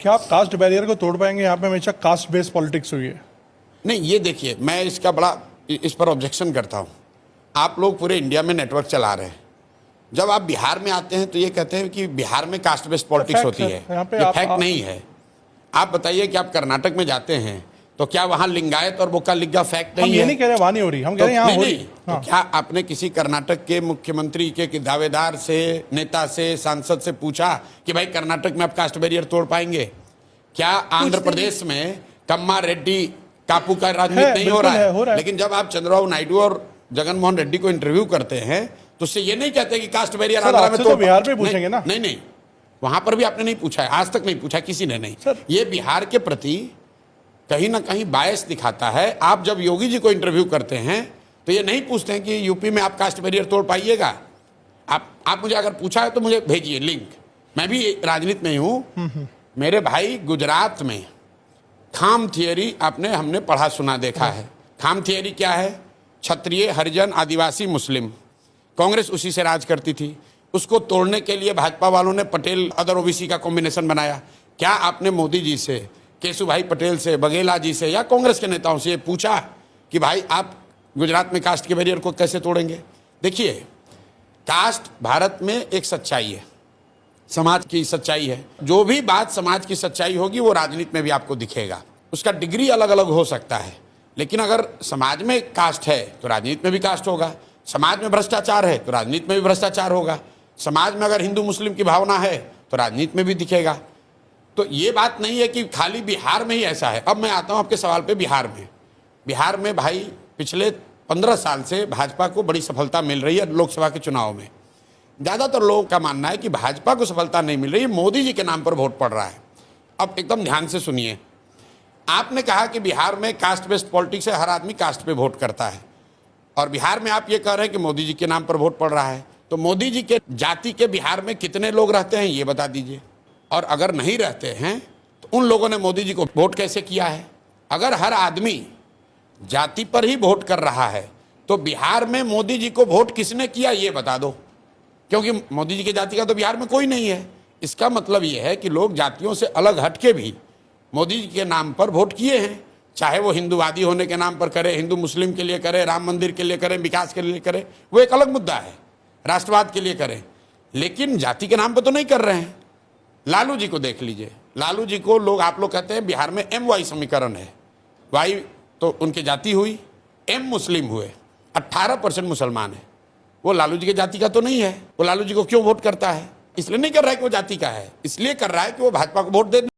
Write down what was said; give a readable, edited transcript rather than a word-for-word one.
क्या आप cast barrier को तोड़ पाएंगे? यहाँ पे हमेशा कास्ट बेस्ड पॉलिटिक्स हुई है। नहीं, ये देखिए, मैं इसका बड़ा इस पर ऑब्जेक्शन करता हूँ। आप लोग पूरे इंडिया में नेटवर्क चला रहे हैं, जब आप बिहार में आते हैं तो ये कहते हैं कि बिहार में कास्ट बेस्ड पॉलिटिक्स होती है। ये फैक्ट नहीं है। आप बताइए कि आप कर्नाटक में जाते हैं तो क्या वहां लिंगायत और बोका लिग्गा फैक्ट नहीं है? हम ये नहीं कह रहे वहां नहीं हो रही, हम कह रहे हैं यहाँ हो रही। तो क्या आपने किसी कर्नाटक के मुख्यमंत्री के दावेदार से, नेता से, सांसद से पूछा कि भाई कर्नाटक में आप कास्ट बैरियर तोड़ पाएंगे? क्या आंध्र प्रदेश में कम्मा रेड्डी कापू का राजनीति नहीं हो रहा है? लेकिन जब आप चंद्रबाबू नायडू और जगन मोहन रेड्डी को इंटरव्यू करते हैं तो उससे ये नहीं कहते कि कास्ट बैरियर आंध्र में तो बिहार में पूछेंगे ना। नहीं, वहां पर भी आपने नहीं पूछा है, आज तक नहीं पूछा किसी ने। नहीं, ये बिहार के प्रति कहीं ना कहीं बायस दिखाता है। आप जब योगी जी को इंटरव्यू करते हैं तो ये नहीं पूछते हैं कि यूपी में आप कास्ट बैरियर तोड़ पाइएगा। आप मुझे अगर पूछा है तो मुझे भेजिए लिंक। मैं भी राजनीति में हूं। मेरे भाई, गुजरात में खाम थियरी हमने पढ़ा सुना देखा है। खाम थियरी क्या है? क्षत्रिय, हरिजन, आदिवासी, मुस्लिम। कांग्रेस उसी से राज करती थी। उसको तोड़ने के लिए भाजपा वालों ने पटेल अदर ओबीसी का कॉम्बिनेशन बनाया। क्या आपने मोदी जी से, केशु भाई पटेल से, बघेला जी से या कांग्रेस के नेताओं से ये पूछा कि भाई आप गुजरात में कास्ट के बैरियर को कैसे तोड़ेंगे? देखिए, कास्ट भारत में एक सच्चाई है, समाज की सच्चाई है। जो भी बात समाज की सच्चाई होगी वो राजनीति में भी आपको दिखेगा। उसका डिग्री अलग अलग हो सकता है, लेकिन अगर समाज में कास्ट है तो राजनीति में भी कास्ट होगा। समाज में भ्रष्टाचार है तो राजनीति में भी भ्रष्टाचार होगा। समाज में अगर हिंदू मुस्लिम की भावना है तो राजनीति में भी दिखेगा। तो ये बात नहीं है कि खाली बिहार में ही ऐसा है। अब मैं आता हूं आपके सवाल पे। बिहार में भाई पिछले 15 साल से भाजपा को बड़ी सफलता मिल रही है लोकसभा के चुनाव में। ज़्यादातर लोगों का मानना है कि भाजपा को सफलता नहीं मिल रही, मोदी जी के नाम पर वोट पड़ रहा है। अब एकदम ध्यान से सुनिए। आपने कहा कि बिहार में कास्ट बेस्ड पॉलिटिक्स है, हर आदमी कास्ट पे वोट करता है, और बिहार में आप ये कह रहे हैं कि मोदी जी के नाम पर वोट पड़ रहा है। तो मोदी जी के जाति के बिहार में कितने लोग रहते हैं ये बता दीजिए, और अगर नहीं रहते हैं तो उन लोगों ने मोदी जी को वोट कैसे किया है? अगर हर आदमी जाति पर ही वोट कर रहा है तो बिहार में मोदी जी को वोट किसने किया ये बता दो, क्योंकि मोदी जी की जाति का तो बिहार में कोई नहीं है। इसका मतलब ये है कि लोग जातियों से अलग हटके भी मोदी जी के नाम पर वोट किए हैं, चाहे वो हिंदूवादी होने के नाम पर करे, हिंदू मुस्लिम के लिए करे, राम मंदिर के लिए करे, विकास के लिए करे, वो एक अलग मुद्दा है, राष्ट्रवाद के लिए करे, लेकिन जाति के नाम पर तो नहीं कर रहे हैं। लालू जी को देख लीजिए। लालू जी को आप लोग कहते हैं बिहार में MY समीकरण है। वाई तो उनकी जाति हुई, M मुस्लिम हुए, 18% मुसलमान है। वो लालू जी की जाति का तो नहीं है। वो लालू जी को क्यों वोट करता है? इसलिए नहीं कर रहा है कि वो जाति का है, इसलिए कर रहा है कि वो भाजपा को वोट दे